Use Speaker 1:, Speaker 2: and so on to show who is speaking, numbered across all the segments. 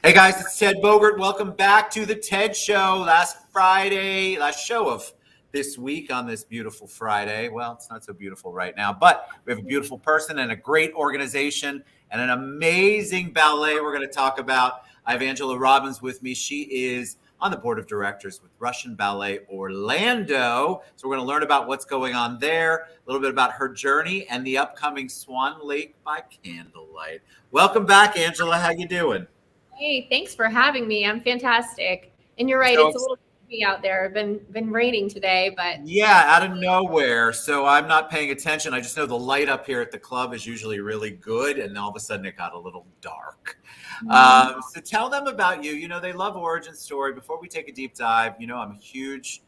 Speaker 1: Hey guys, it's Ted Bogert. Welcome back to the TED Show. Last show of this week on this beautiful Friday. Well, it's not so beautiful right now, but we have a beautiful person and a great organization and an amazing ballet we're going to talk about. I have Angela Robbins with me. She is on the board of directors with Russian Ballet Orlando. So we're going to learn about what's going on there, a little bit about her journey and the upcoming Swan Lake by Candlelight. Welcome back, Angela. How you doing?
Speaker 2: Hey, thanks for having me. I'm fantastic. And you're right,
Speaker 1: So
Speaker 2: it's a little gloomy out there. Been raining today, but
Speaker 1: yeah, out of nowhere. So I'm not paying attention. I just know the light up here at the club is usually really good, and all of a sudden it got a little dark. So tell them about you. You know, they love origin story. Before we take a deep dive, you know, I'm a huge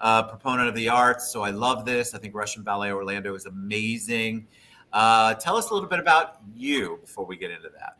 Speaker 1: proponent of the arts, so I love this. I think Russian Ballet Orlando is amazing. Tell us a little bit about you before we get into that.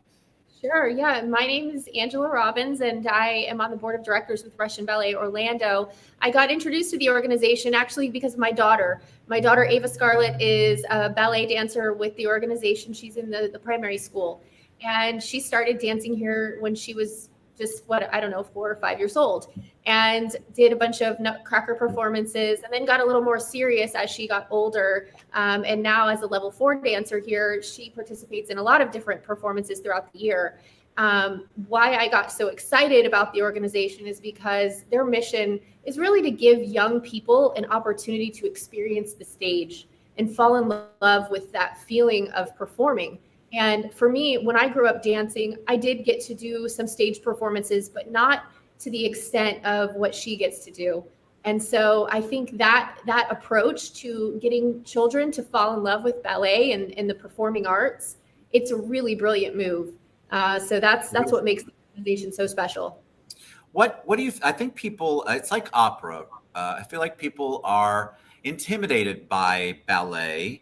Speaker 2: sure. Yeah, my name is Angela Robbins, and I am on the board of directors with Russian Ballet Orlando. I got introduced to the organization actually because of my daughter. My daughter, Ava Scarlett, is a ballet dancer with the organization. She's in the primary school, and she started dancing here when she was just, I don't know, 4 or 5 years old, and did a bunch of Nutcracker performances, and then got a little more serious as she got older. And now, as a level 4 dancer here, she participates in a lot of different performances throughout the year. Why I got so excited about the organization is because their mission is really to give young people an opportunity to experience the stage and fall in love with that feeling of performing. And for me, when I grew up dancing, I did get to do some stage performances, but not to the extent of what she gets to do. And so I think that approach to getting children to fall in love with ballet and the performing arts, it's a really brilliant move. So that's what makes the organization so special.
Speaker 1: What do you? I think people. It's like opera. I feel like people are intimidated by ballet.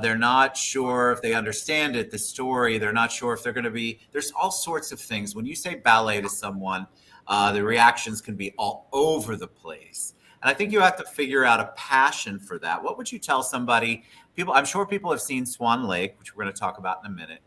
Speaker 1: They're not sure if they understand it, the story. They're not sure if they're going to be. There's all sorts of things. When you say ballet to someone, the reactions can be all over the place. And I think you have to figure out a passion for that. What would you tell somebody? People, I'm sure people have seen Swan Lake, which we're going to talk about in a minute.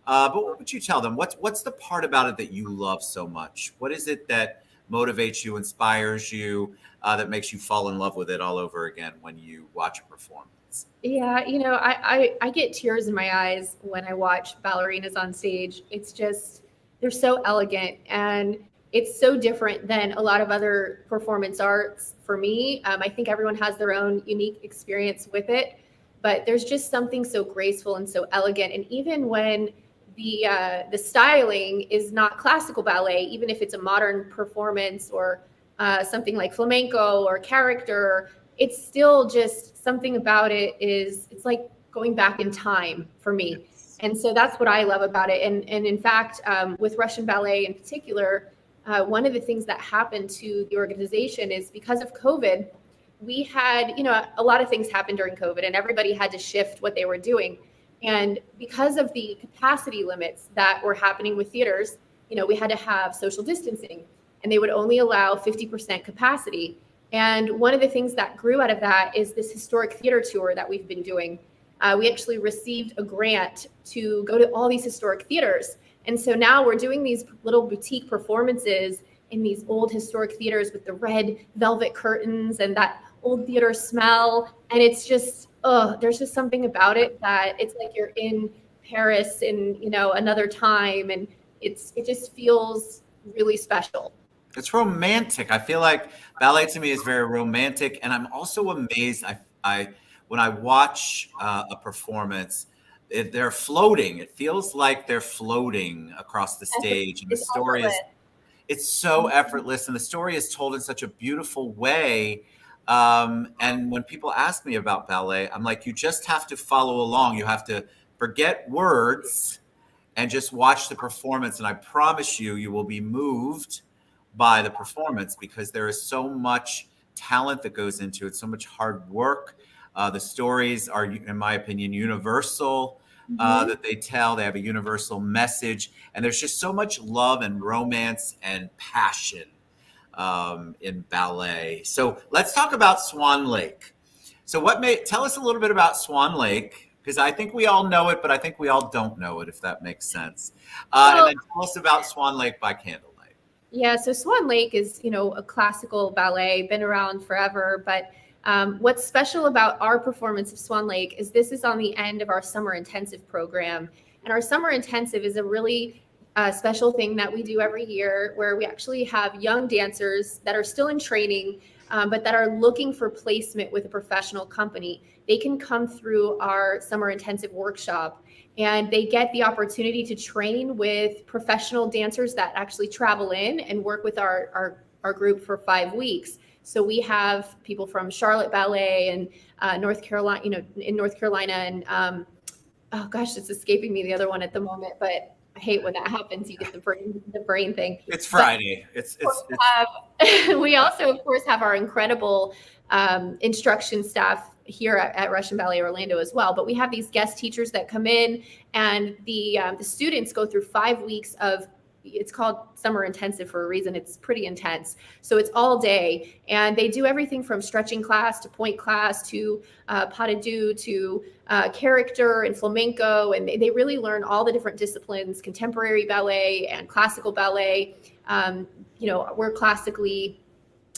Speaker 1: But what would you tell them? What's the part about it that you love so much? What is it that motivates you, inspires you, that makes you fall in love with it all over again when you watch a performance?
Speaker 2: Yeah, I get tears in my eyes when I watch ballerinas on stage. It's just, they're so elegant, and it's so different than a lot of other performance arts for me. I think everyone has their own unique experience with it, but there's just something so graceful and so elegant. And even when the styling is not classical ballet, even if it's a modern performance or something like flamenco or character, it's still just something about it it's like going back in time for me. And so that's what I love about it. And in fact, with Russian ballet in particular, one of the things that happened to the organization is because of COVID, we had, a lot of things happened during COVID, and everybody had to shift what they were doing. And because of the capacity limits that were happening with theaters, we had to have social distancing, and they would only allow 50% capacity. And one of the things that grew out of that is this historic theater tour that we've been doing. We actually received a grant to go to all these historic theaters. And so now we're doing these little boutique performances in these old historic theaters with the red velvet curtains and that old theater smell. And it's just, there's just something about it that it's like you're in Paris in, another time. And it just feels really special.
Speaker 1: It's romantic. I feel like ballet to me is very romantic, and I'm also amazed. I when I watch a performance, they're floating. It feels like they're floating across the stage, and the
Speaker 2: It's
Speaker 1: story is
Speaker 2: effortless.
Speaker 1: it's so effortless, and the story is told in such a beautiful way. And when people ask me about ballet, I'm like, you just have to follow along. You have to forget words and just watch the performance, and I promise you, you will be moved by the performance because there is so much talent that goes into it, so much hard work. The stories are, in my opinion, universal,
Speaker 2: Mhm.
Speaker 1: that they tell. They have a universal message, and there's just so much love and romance and passion in ballet. So let's talk about Swan Lake. So tell us a little bit about Swan Lake, Because I think we all know it, but I think we all don't know it, if that makes sense. And
Speaker 2: Well,
Speaker 1: then tell us about Swan Lake by Candlelight.
Speaker 2: yeah, so Swan Lake is, a classical ballet, been around forever. But what's special about our performance of Swan Lake is this is on the end of our summer intensive program. And our summer intensive is a really special thing that we do every year where we actually have young dancers that are still in training, but that are looking for placement with a professional company. They can come through our summer intensive workshop and they get the opportunity to train with professional dancers that actually travel in and work with our group for 5 weeks. So we have people from Charlotte Ballet and North Carolina, in North Carolina, and oh gosh, it's escaping me the other one at the moment, but I hate when that happens. You get the brain thing.
Speaker 1: It's
Speaker 2: But
Speaker 1: Friday.
Speaker 2: we also, of course, have our incredible instruction staff here at Russian Ballet Orlando as well. But we have these guest teachers that come in, and the students go through 5 weeks of. It's called summer intensive for a reason. It's pretty intense. So it's all day, and they do everything from stretching class to point class to pas de deux to character and flamenco, and they really learn all the different disciplines: contemporary ballet and classical ballet. We're classically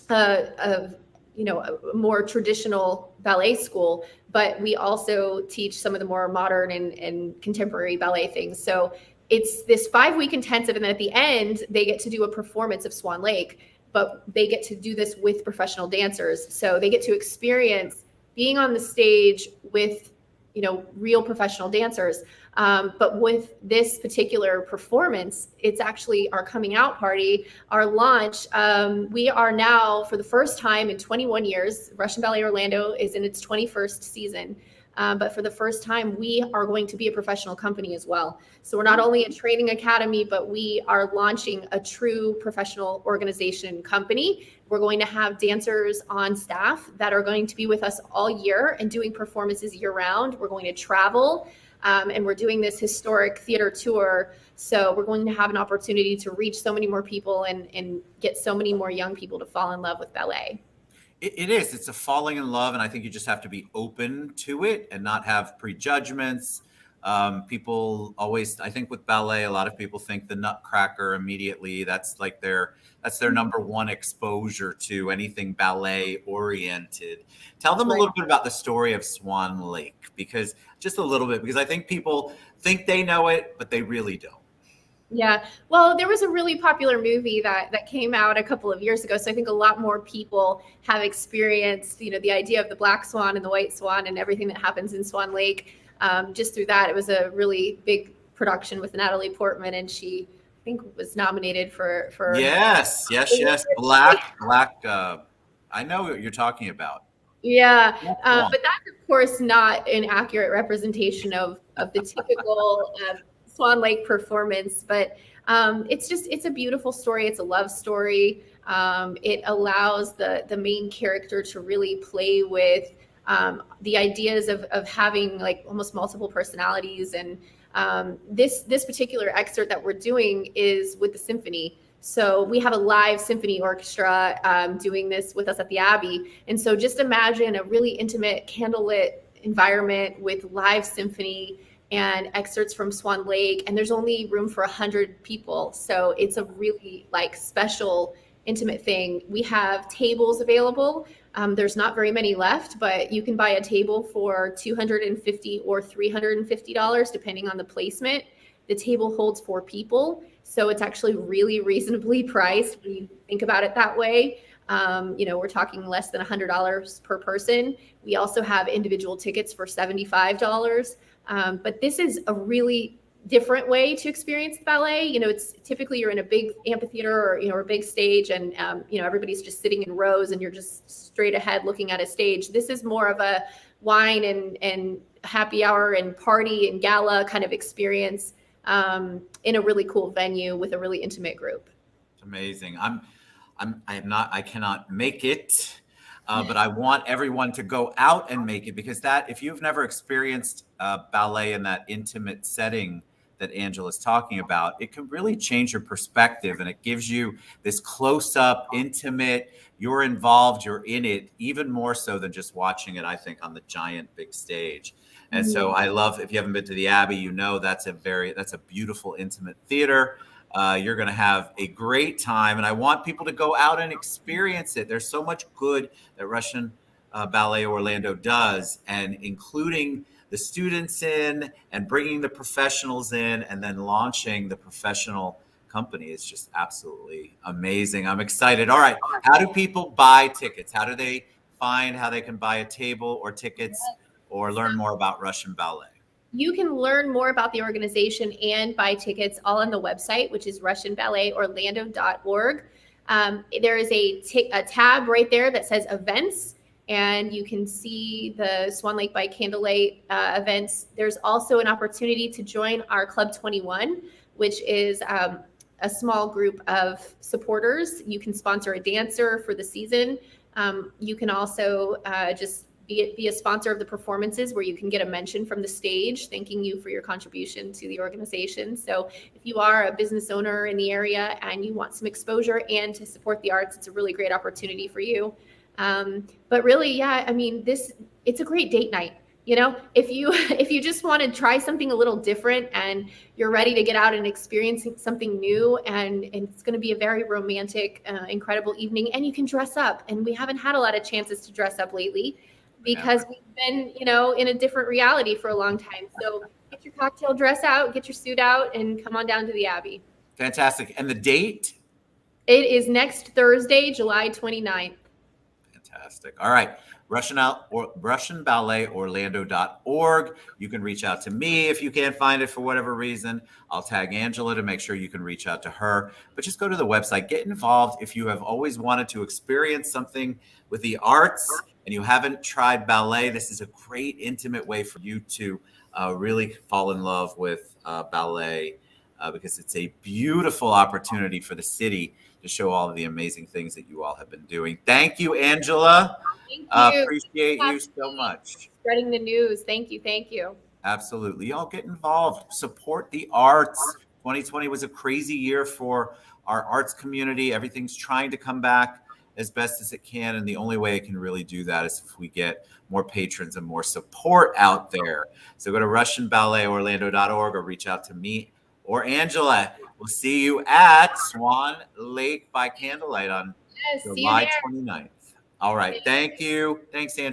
Speaker 2: a more traditional ballet school, but we also teach some of the more modern and contemporary ballet things. So it's this 5 week intensive, and then at the end they get to do a performance of Swan Lake, but they get to do this with professional dancers. So they get to experience being on the stage with real professional dancers. But with this particular performance, it's actually our coming out party, our launch. We are now, for the first time in 21 years, Russian Ballet Orlando is in its 21st season. But for the first time, we are going to be a professional company as well. So we're not only a training academy, but we are launching a true professional organization company. We're going to have dancers on staff that are going to be with us all year and doing performances year round. We're going to travel, and we're doing this historic theater tour. So we're going to have an opportunity to reach so many more people and get so many more young people to fall in love with ballet.
Speaker 1: It is. It's a falling in love, and I think you just have to be open to it and not have prejudgments. People always, I think, with ballet, a lot of people think the Nutcracker immediately. That's their number one exposure to anything ballet oriented. Tell them a
Speaker 2: Right.
Speaker 1: little bit about the story of Swan Lake, because just a little bit, because I think people think they know it, but they really don't.
Speaker 2: Yeah. Well, there was a really popular movie that came out a couple of years ago. So I think a lot more people have experienced, the idea of the black swan and the white swan and everything that happens in Swan Lake. Just through that, it was a really big production with Natalie Portman, and she, I think, was nominated for.
Speaker 1: Yes, yes, yes. Black. I know what you're talking about.
Speaker 2: Yeah,
Speaker 1: Black Swan.
Speaker 2: but that's of course not an accurate representation of the typical Swan Lake performance. But it's a beautiful story. It's a love story. It allows the main character to really play with the ideas of having like almost multiple personalities. And this particular excerpt that we're doing is with the symphony. So we have a live symphony orchestra doing this with us at the Abbey. And so just imagine a really intimate candlelit environment with live symphony and excerpts from Swan Lake. And there's only room for 100 people. So it's a really special, intimate thing. We have tables available. There's not very many left, but you can buy a table for $250 or $350, depending on the placement. The table holds 4 people. So it's actually really reasonably priced when you think about it that way. We're talking less than $100 per person. We also have individual tickets for $75. But this is a really different way to experience the ballet. It's typically you're in a big amphitheater or a big stage, and everybody's just sitting in rows and you're just straight ahead looking at a stage. This is more of a wine and happy hour and party and gala kind of experience in a really cool venue with a really intimate group.
Speaker 1: It's amazing. I cannot make it, but I want everyone to go out and make it, because if you've never experienced ballet in that intimate setting that Angela's talking about, it can really change your perspective, and it gives you this close-up, intimate, you're involved, you're in it, even more so than just watching it, I think, on the giant big stage. And so I love, if you haven't been to the Abbey, you know that's a beautiful, intimate theater. You're going to have a great time, and I want people to go out and experience it. There's so much good that Russian Ballet Orlando does, and including the students in and bringing the professionals in and then launching the professional company is just absolutely amazing. I'm excited. All right. How do people buy tickets? How do they find how they can buy a table or tickets or learn more about Russian Ballet?
Speaker 2: You can learn more about the organization and buy tickets all on the website, which is RussianBalletOrlando.org. There is a tab right there that says events, and you can see the Swan Lake by Candlelight events. There's also an opportunity to join our Club 21, which is a small group of supporters. You can sponsor a dancer for the season. You can also just be a sponsor of the performances, where you can get a mention from the stage thanking you for your contribution to the organization. So if you are a business owner in the area and you want some exposure and to support the arts, it's a really great opportunity for you. But really, yeah, I mean, it's a great date night. You know, if you just want to try something a little different and you're ready to get out and experience something new, and it's going to be a very romantic, incredible evening, and you can dress up. And we haven't had a lot of chances to dress up lately because we've been, in a different reality for a long time. So get your cocktail dress out, get your suit out, and come on down to the Abbey.
Speaker 1: Fantastic. And the date?
Speaker 2: It is next Thursday, July 29th.
Speaker 1: Fantastic. All right. RussianBalletOrlando.org. You can reach out to me if you can't find it for whatever reason. I'll tag Angela to make sure you can reach out to her. But just go to the website. Get involved. If you have always wanted to experience something with the arts and you haven't tried ballet, this is a great, intimate way for you to really fall in love with ballet because it's a beautiful opportunity for the city to show all of the amazing things that you all have been doing. Thank you, Angela.
Speaker 2: Thank you.
Speaker 1: Appreciate you so much.
Speaker 2: Spreading the news. Thank you. Thank you.
Speaker 1: Absolutely. Y'all get involved. Support the arts. 2020 was a crazy year for our arts community. Everything's trying to come back as best as it can. And the only way it can really do that is if we get more patrons and more support out there. So go to RussianBalletOrlando.org or reach out to me or Angela. We'll see you at Swan Lake by Candlelight on July 29th. All right. Thank you. Thanks, Angela.